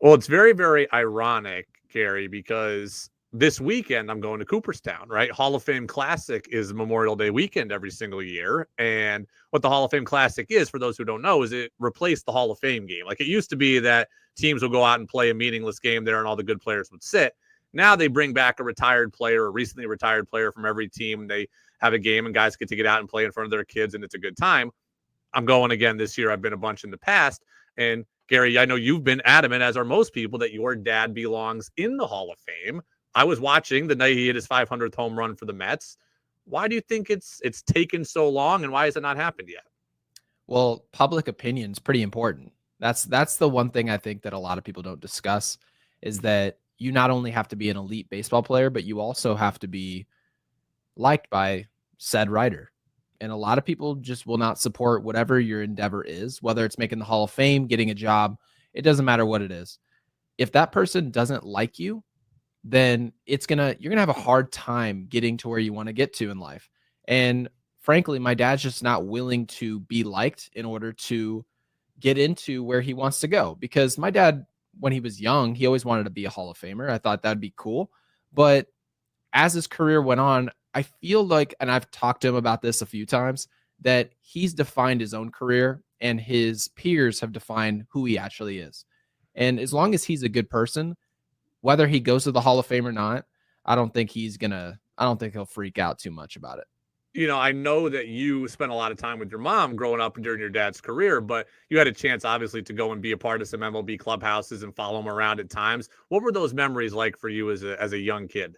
Well, it's very, very ironic, Gary, because this weekend I'm going to Cooperstown, right? Hall of Fame Classic is Memorial Day weekend every single year. And what the Hall of Fame Classic is, for those who don't know, is it replaced the Hall of Fame game. Like it used to be that teams would go out and play a meaningless game there and all the good players would sit. Now they bring back a retired player, a recently retired player from every team. They have a game and guys get to get out and play in front of their kids, and it's a good time. I'm going again this year. I've been a bunch in the past. And Gary, I know you've been adamant, as are most people, that your dad belongs in the Hall of Fame. I was watching the night he hit his 500th home run for the Mets. Why do you think it's taken so long, and why has it not happened yet? Well, public opinion is pretty important. That's the one thing I think that a lot of people don't discuss is that you not only have to be an elite baseball player, but you also have to be liked by said writer. And a lot of people just will not support whatever your endeavor is, whether it's making the Hall of Fame, getting a job. It doesn't matter what it is. If that person doesn't like you, then you're gonna have a hard time getting to where you want to get to in life. And frankly, my dad's just not willing to be liked in order to get into where he wants to go. Because my dad, when he was young, he always wanted to be a Hall of Famer. I thought that'd be cool. But as his career went on, I feel like, and I've talked to him about this a few times, that he's defined his own career and his peers have defined who he actually is. And as long as he's a good person, whether he goes to the Hall of Fame or not, I don't think he'll freak out too much about it. You know, I know that you spent a lot of time with your mom growing up during your dad's career, but you had a chance, obviously, to go and be a part of some MLB clubhouses and follow him around at times. What were those memories like for you as a young kid?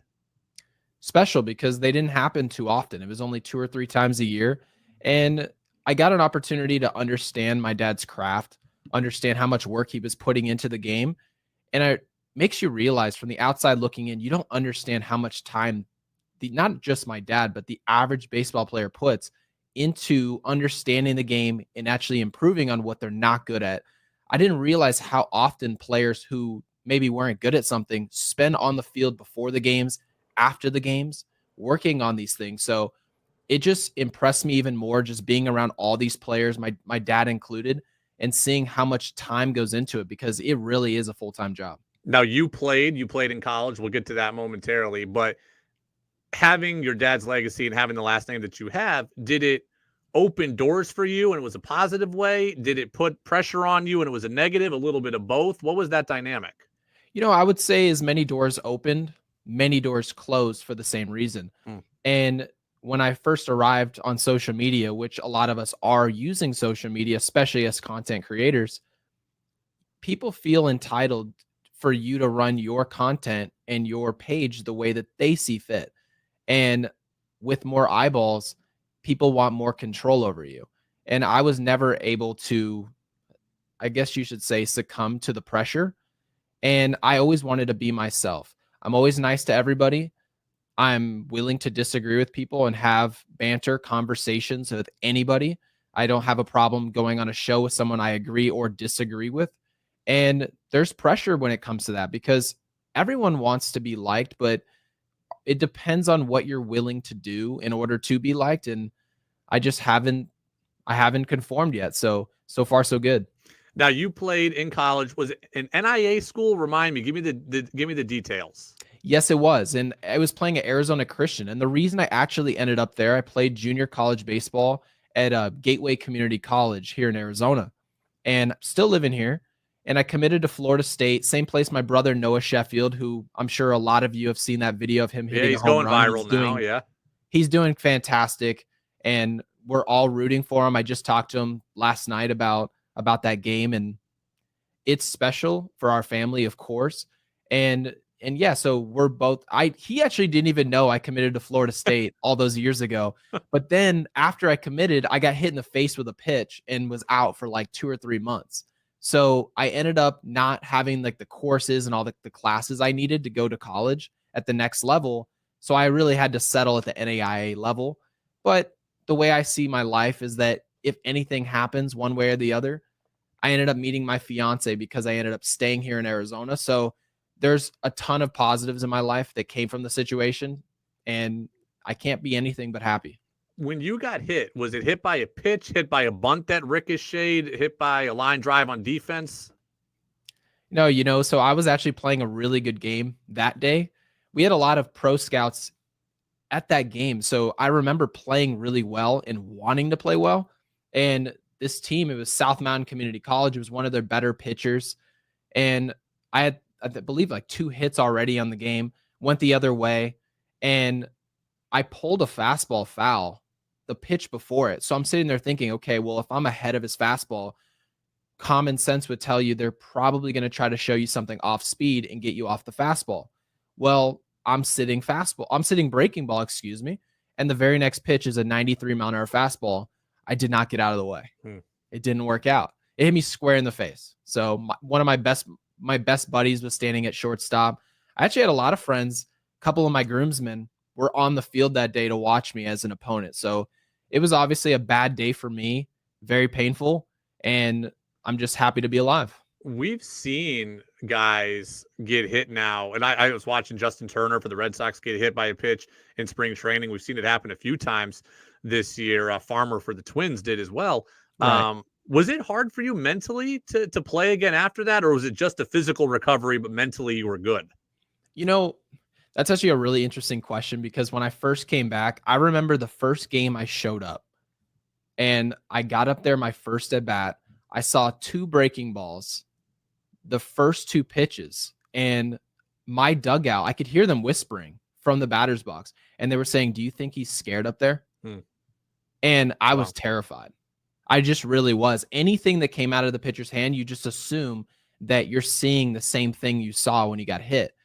Special because they didn't happen too often. It was only 2 or 3 times a year. And I got an opportunity to understand my dad's craft, understand how much work he was putting into the game. And it makes you realize from the outside looking in, you don't understand how much time not just my dad, but the average baseball player puts into understanding the game and actually improving on what they're not good at. I didn't realize how often players who maybe weren't good at something spend on the field before the games, after the games, working on these things. So it just impressed me even more just being around all these players, my dad included, and seeing how much time goes into it because it really is a full-time job. Now, you played in college. We'll get to that momentarily, but having your dad's legacy and having the last name that you have, did it open doors for you and it was a positive way? Did it put pressure on you and it was a negative, a little bit of both? What was that dynamic? I would say as many doors opened, many doors closed for the same reason. And when I first arrived on social media, which a lot of us are using social media, especially as content creators, people feel entitled for you to run your content and your page the way that they see fit. And with more eyeballs, people want more control over you. And I was never able to, I guess you should say, succumb to the pressure. And I always wanted to be myself. I'm always nice to everybody. I'm willing to disagree with people and have banter conversations with anybody. I don't have a problem going on a show with someone I agree or disagree with. And there's pressure when it comes to that because everyone wants to be liked, but it depends on what you're willing to do in order to be liked. And I haven't conformed yet. So far, so good. Now, you played in college. Was it an NIA school? Remind me. Give me the details. Yes, it was. And I was playing at Arizona Christian. And the reason I actually ended up there, I played junior college baseball at Gateway Community College here in Arizona and still living here. And I committed to Florida State, same place my brother Noah Sheffield, who I'm sure a lot of you have seen that video of him hitting he's a home going run. viral now. Yeah, he's doing fantastic, and we're all rooting for him. I just talked to him last night about that game, and it's special for our family, of course. And yeah, so we're both. He actually didn't even know I committed to Florida State all those years ago. But then after I committed, I got hit in the face with a pitch and was out for like 2 or 3 months. So I ended up not having like the courses and all the classes I needed to go to college at the next level. So I really had to settle at the NAIA level. But the way I see my life is that if anything happens one way or the other, I ended up meeting my fiance because I ended up staying here in Arizona. So there's a ton of positives in my life that came from the situation, and I can't be anything but happy. When you got hit, was it hit by a pitch, hit by a bunt that ricocheted, hit by a line drive on defense? No, so I was actually playing a really good game that day. We had a lot of pro scouts at that game. So I remember playing really well and wanting to play well. And this team, it was South Mountain Community College. It was one of their better pitchers. And I had, I believe, like 2 hits already on the game, went the other way. And I pulled a fastball foul the pitch before it. So I'm sitting there thinking, okay, well, if I'm ahead of his fastball, common sense would tell you they're probably going to try to show you something off speed and get you off the fastball. Well, I'm sitting breaking ball, excuse me. And the very next pitch is a 93-mile-an-hour fastball. I did not get out of the way. It didn't work out. It hit me square in the face. So one of my best buddies was standing at shortstop. I actually had a lot of friends. A couple of my groomsmen were on the field that day to watch me as an opponent. So it was obviously a bad day for me, very painful. And I'm just happy to be alive. We've seen guys get hit now, and I was watching Justin Turner for the Red Sox get hit by a pitch in spring training. We've seen it happen a few times this year. Farmer for the Twins did as well. Right. Was it hard for you mentally to play again after that, or was it just a physical recovery, but mentally you were good? That's actually a really interesting question because when I first came back, I remember the first game I showed up and I got up there my first at bat. I saw 2 breaking balls, the first 2 pitches, and my dugout, I could hear them whispering from the batter's box. And they were saying, "Do you think he's scared up there?" And I was terrified. I just really was. Anything that came out of the pitcher's hand, you just assume that you're seeing the same thing you saw when you got hit.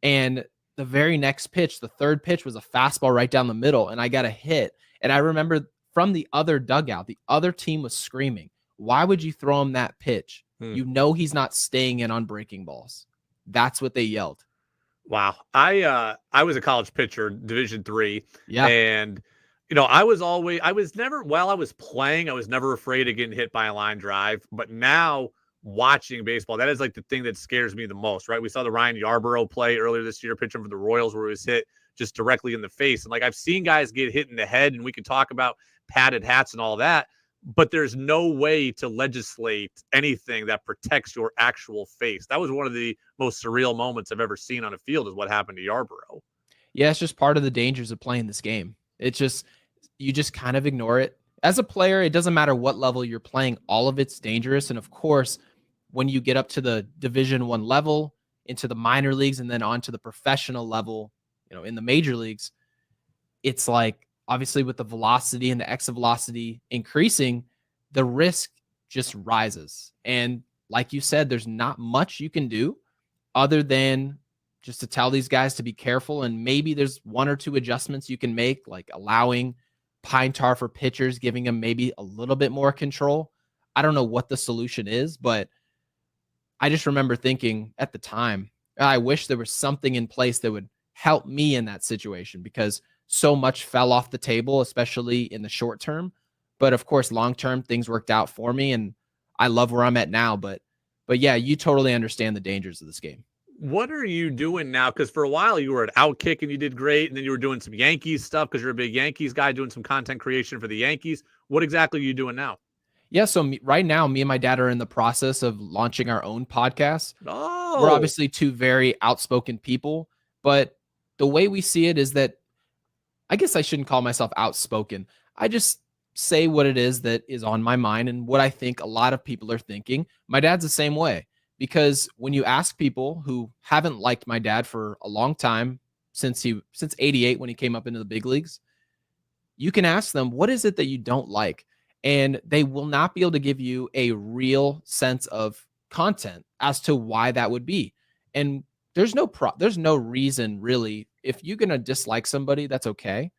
And the very next pitch, the third pitch, was a fastball right down the middle, and I got a hit. And I remember from the other dugout, the other team was screaming, "Why would you throw him that pitch? You know he's not staying in on breaking balls." That's what they yelled. Wow. I was a college pitcher, Division III. Yeah. And I was never, while I was playing, I was never afraid of getting hit by a line drive. But now watching baseball, that is like the thing that scares me the most, right? We saw the Ryan Yarborough play earlier this year, pitching for the Royals, where he was hit just directly in the face. And like I've seen guys get hit in the head, and we can talk about padded hats and all that, but there's no way to legislate anything that protects your actual face. That was one of the most surreal moments I've ever seen on a field, is what happened to Yarborough. Yeah, it's just part of the dangers of playing this game. It's just, you just kind of ignore it. As a player, it doesn't matter what level you're playing, all of it's dangerous. And of course, when you get up to the Division I level, into the minor leagues, and then on to the professional level, in the major leagues, it's like, obviously with the velocity and the exit velocity increasing, the risk just rises. And like you said, there's not much you can do other than just to tell these guys to be careful. And maybe there's 1 or 2 adjustments you can make, like allowing pine tar for pitchers, giving them maybe a little bit more control. I don't know what the solution is, but I just remember thinking at the time, I wish there was something in place that would help me in that situation, because so much fell off the table, especially in the short term. But of course, long term, things worked out for me, and I love where I'm at now. But yeah, you totally understand the dangers of this game. What are you doing now? Because for a while you were at Outkick and you did great, and then you were doing some Yankees stuff because you're a big Yankees guy, doing some content creation for the Yankees. What exactly are you doing now? Yeah, so right now, me and my dad are in the process of launching our own podcast. Oh, We're obviously 2 very outspoken people, but the way we see it is that, I guess I shouldn't call myself outspoken. I just say what it is that is on my mind and what I think a lot of people are thinking. My dad's the same way, because when you ask people who haven't liked my dad for a long time, since 88 when he came up into the big leagues, you can ask them, what is it that you don't like? And they will not be able to give you a real sense of content as to why that would be. And there's no reason really. If you're going to dislike somebody, that's okay.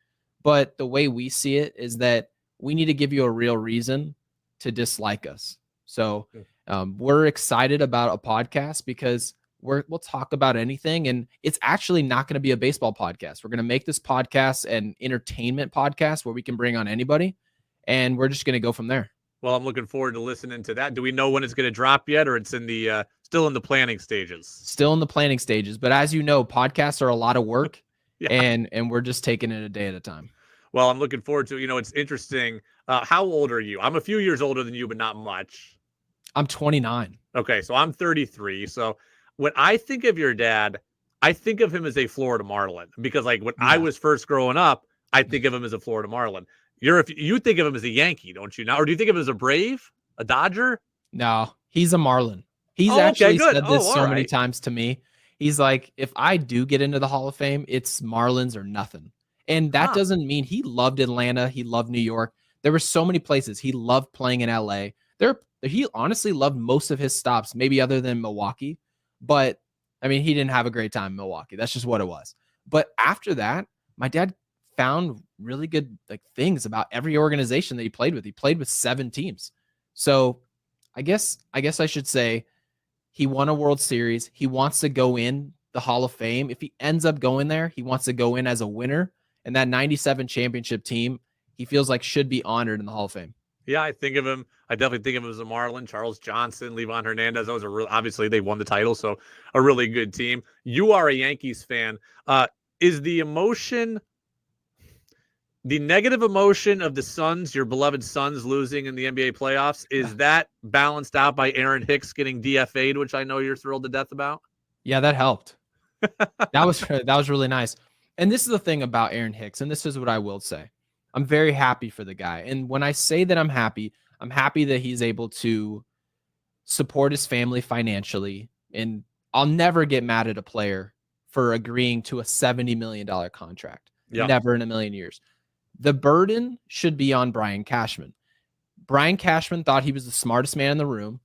But the way we see it is that we need to give you a real reason to dislike us. So we're excited about a podcast because we'll talk about anything. And it's actually not going to be a baseball podcast. We're going to make this podcast an entertainment podcast where we can bring on anybody, and we're just going to go from there. Well, I'm looking forward to listening to that. Do we know when it's going to drop yet, or it's in the still in the planning stages? Still in the planning stages, but as you know, podcasts are a lot of work. Yeah. And we're just taking it a day at a time. Well, I'm looking forward to it. It's interesting. How old are you? I'm a few years older than you, but not much. I'm 29. Okay, so I'm 33. So when I think of your dad, I think of him as a Florida Marlin because, like, when I Yeah. was first growing up, I think of him as a Florida Marlin. If you think of him as a Yankee, don't you now? Or do you think of him as a Brave, a Dodger? No, he's a Marlin. He's Oh, okay, actually good. said Oh, this all so many right. times to me. He's like, if I do get into the Hall of Fame, it's Marlins or nothing. And that Huh. doesn't mean he loved Atlanta. He loved New York. There were so many places. He loved playing in LA. He honestly loved most of his stops, maybe other than Milwaukee. But I mean, he didn't have a great time in Milwaukee. That's just what it was. But after that, my dad found really good like things about every organization that he played with. He played with 7 teams. So I guess I should say he won a World Series. He wants to go in the Hall of Fame. If he ends up going there, he wants to go in as a winner. And that 97 championship team, he feels like should be honored in the Hall of Fame. Yeah, I think of him. I definitely think of him as a Marlin. Charles Johnson, Levon Hernandez. Those are obviously they won the title, so a really good team. You are a Yankees fan. Is the emotion, the negative emotion of the Suns, your beloved Suns losing in the NBA playoffs, is that balanced out by Aaron Hicks getting DFA'd, which I know you're thrilled to death about? Yeah, that helped. That was really nice. And this is the thing about Aaron Hicks, and this is what I will say. I'm very happy for the guy. And when I say that I'm happy that he's able to support his family financially. And I'll never get mad at a player for agreeing to a $70 million contract. Yeah. Never in a million years. The burden should be on Brian Cashman. Brian Cashman thought he was the smartest man in the room.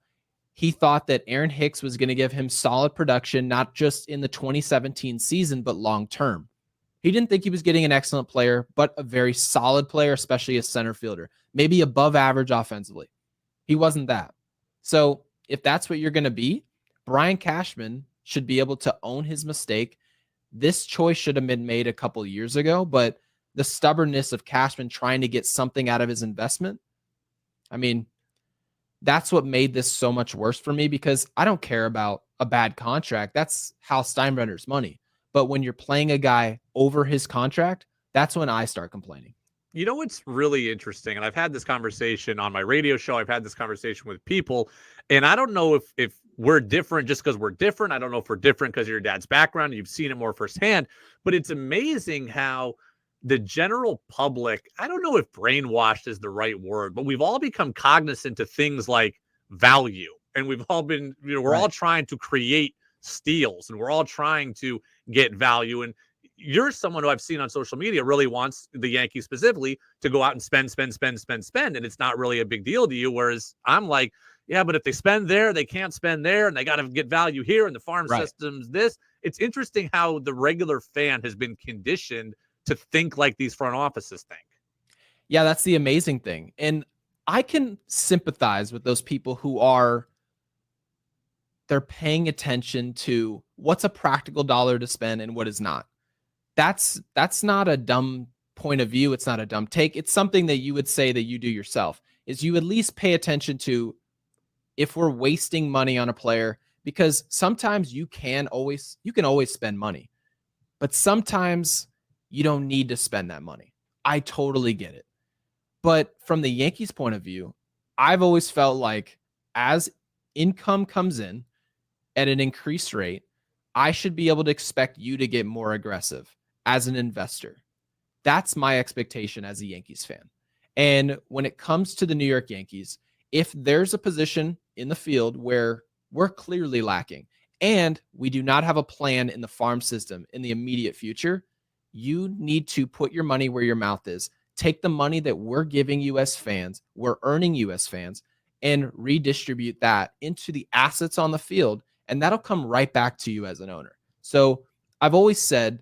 He thought that Aaron Hicks was going to give him solid production, not just in the 2017 season, but long term. He didn't think he was getting an excellent player, but a very solid player, especially a center fielder, maybe above average offensively. He wasn't that. So if that's what you're going to be, Brian Cashman should be able to own his mistake. This choice should have been made a couple of years ago, but the stubbornness of Cashman trying to get something out of his investment, I mean, that's what made this so much worse for me because I don't care about a bad contract. That's Hal Steinbrenner's money. But when you're playing a guy over his contract, that's when I start complaining. You know what's really interesting, and I've had this conversation on my radio show. I've had this conversation with people, and I don't know if we're different just because we're different. I don't know if we're different because of your dad's background. You've seen it more firsthand, but it's amazing how the general public, I don't know if brainwashed is the right word, but we've all become cognizant of things like value. And we've all been, we're all trying to create steals and we're all trying to get value. And you're someone who I've seen on social media really wants the Yankees specifically to go out and spend. And it's not really a big deal to you. Whereas I'm like, yeah, but if they spend there, they can't spend there and they got to get value here. And the farm system's this. It's interesting how the regular fan has been conditioned to think like these front offices think. Yeah, that's the amazing thing. And I can sympathize with those people who they're paying attention to what's a practical dollar to spend and what is not. That's not a dumb point of view. It's not a dumb take. It's something that you would say that you do yourself is you at least pay attention to if we're wasting money on a player, because sometimes you can always spend money, but sometimes you don't need to spend that money. I totally get it. But from the Yankees point of view, I've always felt like as income comes in at an increased rate, I should be able to expect you to get more aggressive as an investor. That's my expectation as a Yankees fan. And when it comes to the New York Yankees, if there's a position in the field where we're clearly lacking and we do not have a plan in the farm system in the immediate future, you need to put your money where your mouth is. Take the money that we're giving you as fans, we're earning you as fans, and redistribute that into the assets on the field, and that'll come right back to you as an owner. So I've always said,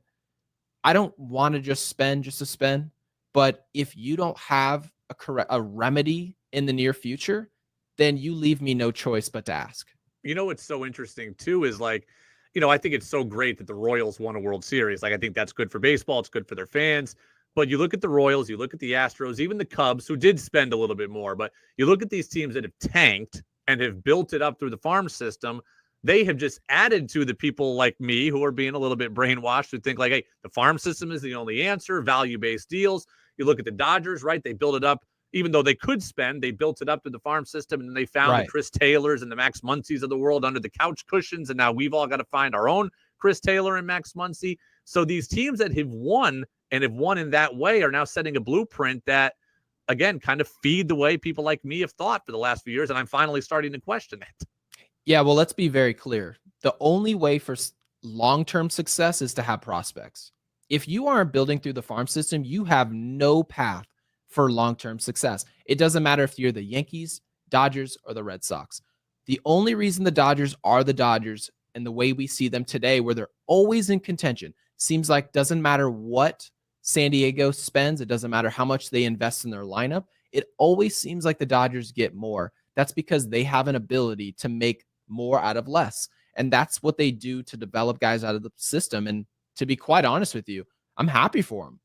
I don't want to just spend just to spend, but if you don't have a remedy in the near future, then you leave me no choice but to ask. You know what's so interesting too is like, I think it's so great that the Royals won a World Series. Like I think that's good for baseball, it's good for their fans. But you look at the Royals, you look at the Astros, even the Cubs, who did spend a little bit more, but you look at these teams that have tanked and have built it up through the farm system. They have just added to the people like me who are being a little bit brainwashed, who think like, hey, the farm system is the only answer, value-based deals. You look at the Dodgers, right? They built it up, even though they could spend, they built it up to the farm system, and then they found the Chris Taylors and the Max Muncies of the world under the couch cushions, and now we've all got to find our own Chris Taylor and Max Muncy. So these teams that have won and have won in that way are now setting a blueprint that, again, kind of feed the way people like me have thought for the last few years, and I'm finally starting to question it. Yeah, well, let's be very clear. The only way for long-term success is to have prospects. If you aren't building through the farm system, you have no path for long-term success. It doesn't matter if you're the Yankees, Dodgers, or the Red Sox. The only reason the Dodgers are the Dodgers and the way we see them today, where they're always in contention, seems like doesn't matter what San Diego spends, it doesn't matter how much they invest in their lineup, it always seems like the Dodgers get more. That's because they have an ability to make more out of less. And that's what they do to develop guys out of the system. And to be quite honest with you, I'm happy for them.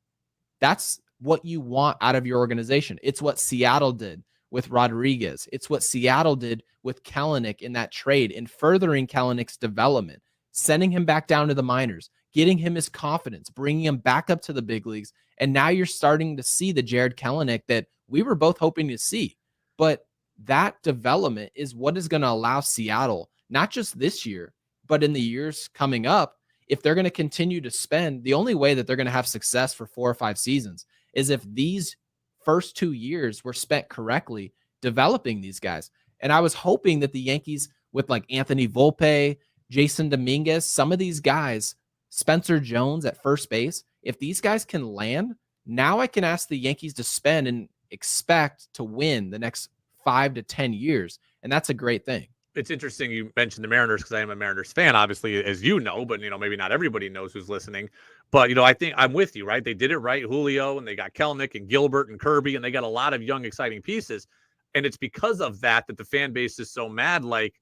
That's what you want out of your organization. It's what Seattle did with Rodriguez. It's what Seattle did with Kelenic in that trade, in furthering Kelenic's development, sending him back down to the minors, getting him his confidence, bringing him back up to the big leagues. And now you're starting to see the Jared Kelenic that we were both hoping to see. But that development is what is going to allow Seattle, not just this year, but in the years coming up, if they're going to continue to spend, the only way that they're going to have success for 4 or 5 seasons is if these first 2 years were spent correctly developing these guys. And I was hoping that the Yankees, with like Anthony Volpe, Jason Dominguez, some of these guys, Spencer Jones at first base, if these guys can land, now I can ask the Yankees to spend and expect to win the next 5 to 10 years. And that's a great thing. It's interesting you mentioned the Mariners, because I am a Mariners fan, obviously, as you know, but, maybe not everybody knows who's listening. But, I think I'm with you, right? They did it right. Julio, and they got Kelenic and Gilbert and Kirby, and they got a lot of young, exciting pieces. And it's because of that the fan base is so mad. Like,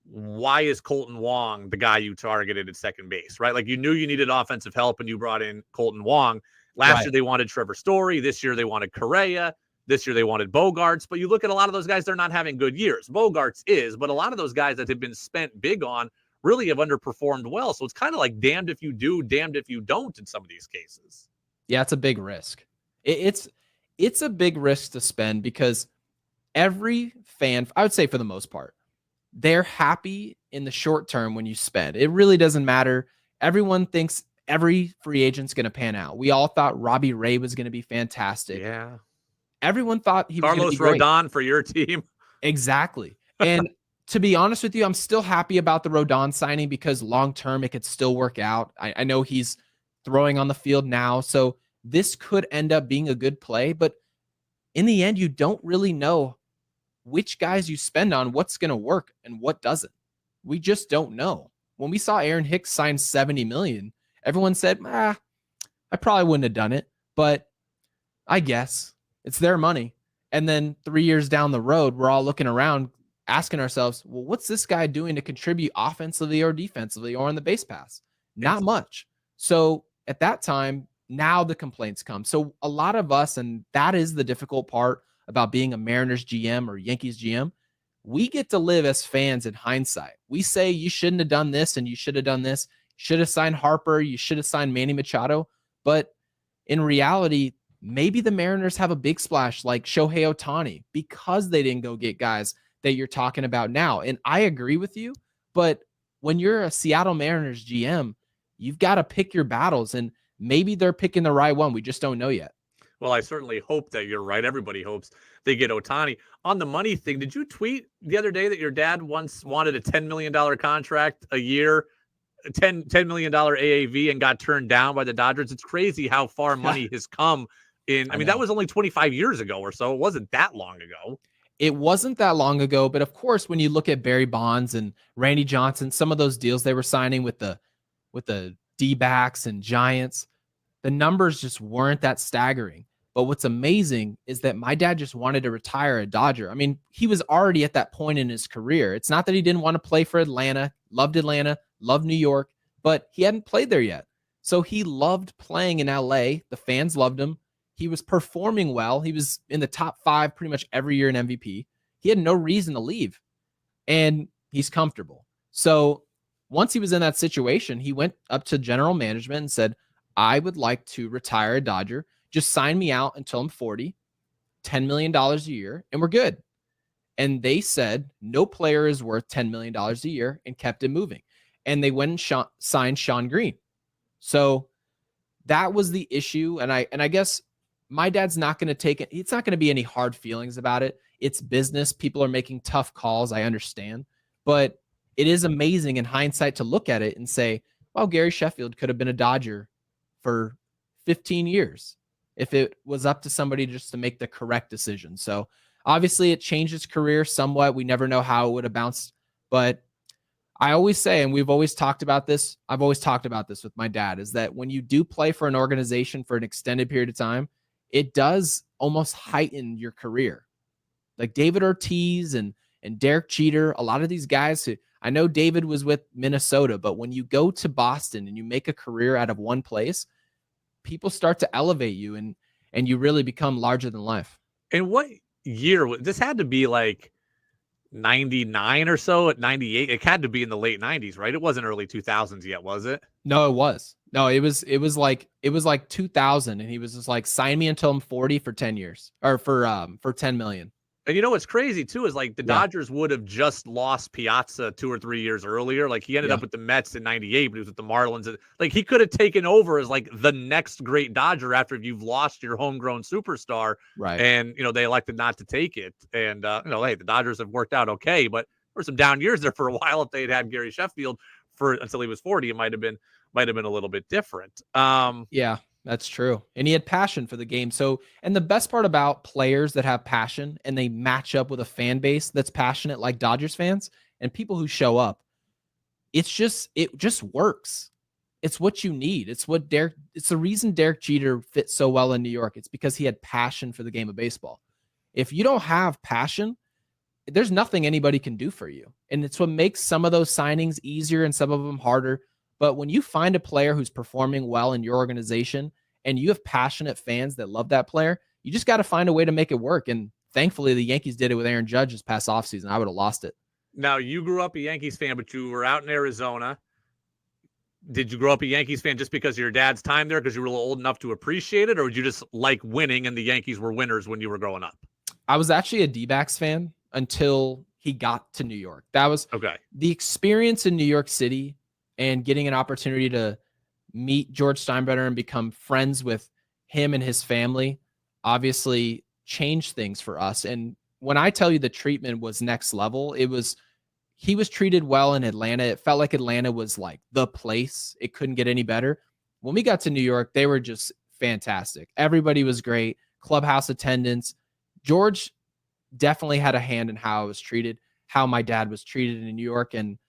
why is Colton Wong the guy you targeted at second base, right? Like, you knew you needed offensive help, and you brought in Colton Wong. Last year they wanted Trevor Story. This year they wanted Correa. This year they wanted Bogarts. But you look at a lot of those guys, they're not having good years. Bogarts is, but a lot of those guys that have been spent big on really have underperformed well. So it's kind of like damned if you do, damned if you don't in some of these cases. Yeah, it's a big risk. It's a big risk to spend, because every fan, I would say for the most part, they're happy in the short term when you spend. It really doesn't matter. Everyone thinks every free agent's going to pan out. We all thought Robbie Ray was going to be fantastic. Yeah. Everyone thought he was Carlos Rodon for your team. Exactly. And to be honest with you, I'm still happy about the Rodon signing, because long-term it could still work out. I know he's throwing on the field now, so this could end up being a good play. But in the end, you don't really know which guys you spend on, what's going to work and what doesn't. We just don't know. When we saw Aaron Hicks sign $70 million, everyone said, I probably wouldn't have done it, but I guess it's their money. And then 3 years down the road, we're all looking around asking ourselves, well, what's this guy doing to contribute offensively or defensively or on the base pass? Not much. So at that time, now the complaints come. So a lot of us, and that is the difficult part about being a Mariners GM or Yankees GM, we get to live as fans in hindsight. We say you shouldn't have done this and you should have done this. Should have signed Harper. You should have signed Manny Machado. But in reality, maybe the Mariners have a big splash like Shohei Ohtani because they didn't go get guys that you're talking about now. And I agree with you, but when you're a Seattle Mariners GM, you've got to pick your battles, and maybe they're picking the right one. We just don't know yet. Well, I certainly hope that you're right. Everybody hopes they get Ohtani. On the money thing, did you tweet the other day that your dad once wanted a $10 million contract a year, $10 million AAV, and got turned down by the Dodgers? It's crazy how far money has come in. I mean, that was only 25 years ago or so. It wasn't that long ago. It wasn't that long ago, but of course, when you look at Barry Bonds and Randy Johnson, some of those deals they were signing with the D-backs and Giants, the numbers just weren't that staggering. But what's amazing is that my dad just wanted to retire a Dodger. I mean, he was already at that point in his career. It's not that he didn't want to play for Atlanta, loved New York, but he hadn't played there yet. So he loved playing in LA. The fans loved him. He was performing well. He was in the top 5 pretty much every year in MVP. He had no reason to leave, and he's comfortable. So once he was in that situation, he went up to general management and said, I would like to retire a Dodger. Just sign me out until I'm 40. $10 million a year and we're good. And they said no player is worth $10 million a year and kept it moving. And they went and signed Sean Green. So that was the issue. And I guess my dad's not going to take it. It's not going to be any hard feelings about it. It's business. People are making tough calls. I understand. But it is amazing in hindsight to look at it and say, well, Gary Sheffield could have been a Dodger for 15 years if it was up to somebody just to make the correct decision. So obviously it changed his career somewhat. We never know how it would have bounced. But I always say, and we've always talked about this, I've always talked about this with my dad, is that when you do play for an organization for an extended period of time, it does almost heighten your career. Like David Ortiz and Derek Jeter, a lot of these guys who, I know David was with Minnesota, but when you go to Boston and you make a career out of one place, people start to elevate you and you really become larger than life. And what year? This had to be like 99 or so, at 98. It had to be in the late 90s, right? It wasn't early 2000s yet, was it? No, it was. No, it was like 2000, and he was just like, sign me until I'm 40 for 10 years or for 10 million. And you know what's crazy too is like the Dodgers would have just lost Piazza 2 or 3 years earlier. Like he ended up with the Mets in 98, but he was with the Marlins. Like he could have taken over as like the next great Dodger after you've lost your homegrown superstar. Right. And, they elected not to take it. And, hey, the Dodgers have worked out okay, but there were some down years there for a while. If they'd had Gary Sheffield until he was 40, it might have been a little bit different. Yeah. That's true. And he had passion for the game. So, and the best part about players that have passion and they match up with a fan base that's passionate like Dodgers fans and people who show up, it just works. It's what you need. It's the reason Derek Jeter fit so well in New York. It's because he had passion for the game of baseball. If you don't have passion, there's nothing anybody can do for you. And it's what makes some of those signings easier and some of them harder. But when you find a player who's performing well in your organization and you have passionate fans that love that player, you just got to find a way to make it work. And thankfully, the Yankees did it with Aaron Judge this past offseason. I would have lost it. Now, you grew up a Yankees fan, but you were out in Arizona. Did you grow up a Yankees fan just because of your dad's time there, because you were old enough to appreciate it, or would you just like winning and the Yankees were winners when you were growing up? I was actually a D-backs fan until he got to New York. That was okay. The experience in New York City and getting an opportunity to meet George Steinbrenner and become friends with him and his family obviously changed things for us. And when I tell you the treatment was next level, he was treated well in Atlanta. It felt like Atlanta was like the place. It couldn't get any better. When we got to New York, they were just fantastic. Everybody was great. Clubhouse attendance. George definitely had a hand in how I was treated, how my dad was treated in New York. And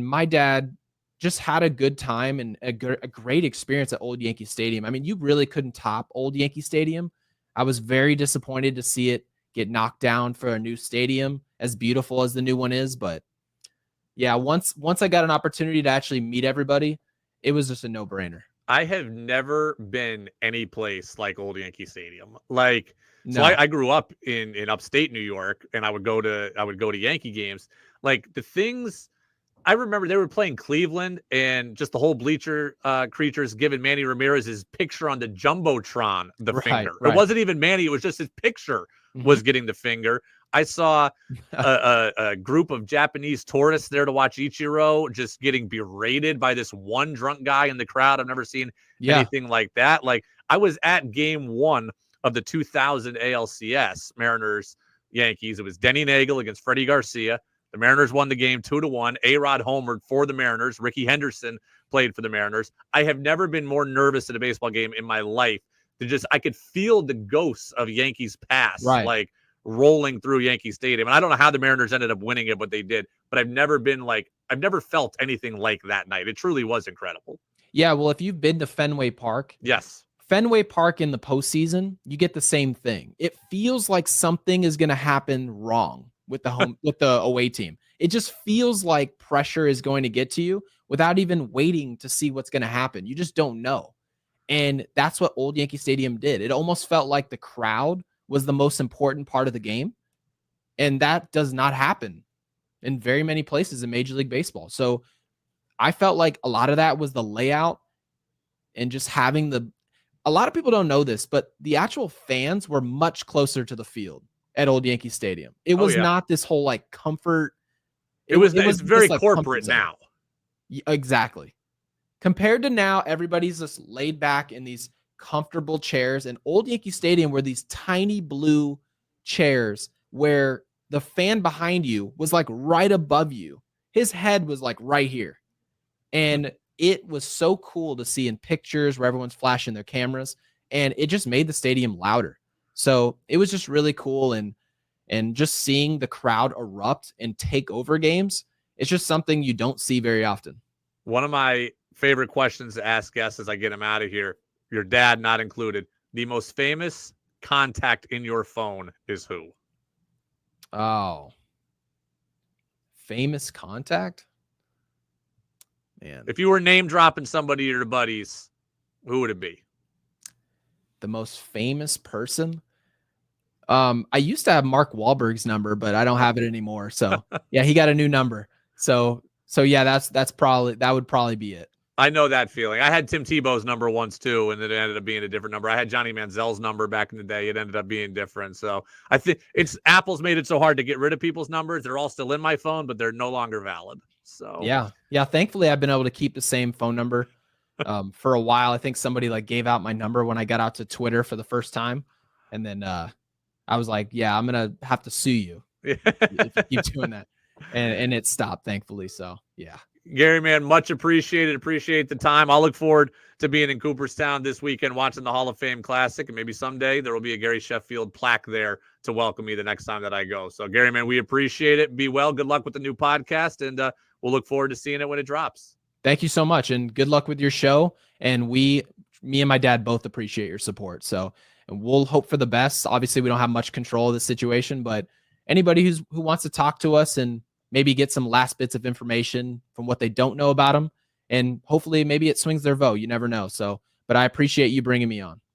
my dad just had a good time and a great experience at Old Yankee Stadium. I mean, you really couldn't top Old Yankee Stadium. I was very disappointed to see it get knocked down for a new stadium, as beautiful as the new one is. But yeah, once I got an opportunity to actually meet everybody, it was just a no-brainer. I have never been any place like Old Yankee Stadium. Like, no. So I grew up in upstate New York, and I would go to Yankee games. Like the things I remember, they were playing Cleveland, and just the whole bleacher creatures giving Manny Ramirez his picture on the Jumbotron, the finger. Right. It wasn't even Manny; it was just his picture was getting the finger. I saw a group of Japanese tourists there to watch Ichiro just getting berated by this one drunk guy in the crowd. I've never seen anything like that. Like, I was at game 1 of the 2000 ALCS, Mariners Yankees. It was Denny Nagel against Freddie Garcia. The Mariners won the game 2-1. A-Rod homered for the Mariners. Ricky Henderson played for the Mariners. I have never been more nervous at a baseball game in my life. I could feel the ghosts of Yankees past, like rolling through Yankee Stadium. And I don't know how the Mariners ended up winning it, but they did. But I've never felt anything like that night. It truly was incredible. Yeah, well, if you've been to Fenway Park. Yes. Fenway Park in the postseason, you get the same thing. It feels like something is going to happen wrong with the away team. It just feels like pressure is going to get to you without even waiting to see what's going to happen. You just don't know. And that's what Old Yankee Stadium did. It almost felt like the crowd was the most important part of the game. And that does not happen in very many places in Major League Baseball. So I felt like a lot of that was the layout and just having a lot of people don't know this, but the actual fans were much closer to the field at Old Yankee Stadium. It was not this whole like comfort. It's very like corporate now. Exactly. Compared to now, everybody's just laid back in these comfortable chairs. And Old Yankee Stadium were these tiny blue chairs where the fan behind you was like right above you. His head was like right here. And it was so cool to see in pictures where everyone's flashing their cameras, and it just made the stadium louder. So it was just really cool. And just seeing the crowd erupt and take over games, it's just something you don't see very often. One of my favorite questions to ask guests as I get them out of here, your dad not included, the most famous contact in your phone is who? Oh, famous contact? Man. If you were name dropping somebody of your buddies, who would it be? The most famous person? I used to have Mark Wahlberg's number, but I don't have it anymore. So yeah, he got a new number. So yeah, that would probably be it. I know that feeling. I had Tim Tebow's number once too, and it ended up being a different number. I had Johnny Manziel's number back in the day. It ended up being different. So I think Apple's made it so hard to get rid of people's numbers. They're all still in my phone, but they're no longer valid. So yeah. Thankfully, I've been able to keep the same phone number for a while. I think somebody like gave out my number when I got out to Twitter for the first time, and then I was like, "Yeah, I'm gonna have to sue you if you keep doing that," and it stopped, thankfully. So yeah. Gary, man, much appreciated. Appreciate the time. I'll look forward to being in Cooperstown this weekend, watching the Hall of Fame Classic, and maybe someday there will be a Gary Sheffield plaque there to welcome me the next time that I go. So, Gary, man, we appreciate it. Be well. Good luck with the new podcast, and we'll look forward to seeing it when it drops. Thank you so much, and good luck with your show. And me and my dad both appreciate your support. So, and we'll hope for the best. Obviously, we don't have much control of the situation, but anybody who wants to talk to us and maybe get some last bits of information from what they don't know about them, and hopefully maybe it swings their vote. You never know. So, but I appreciate you bringing me on.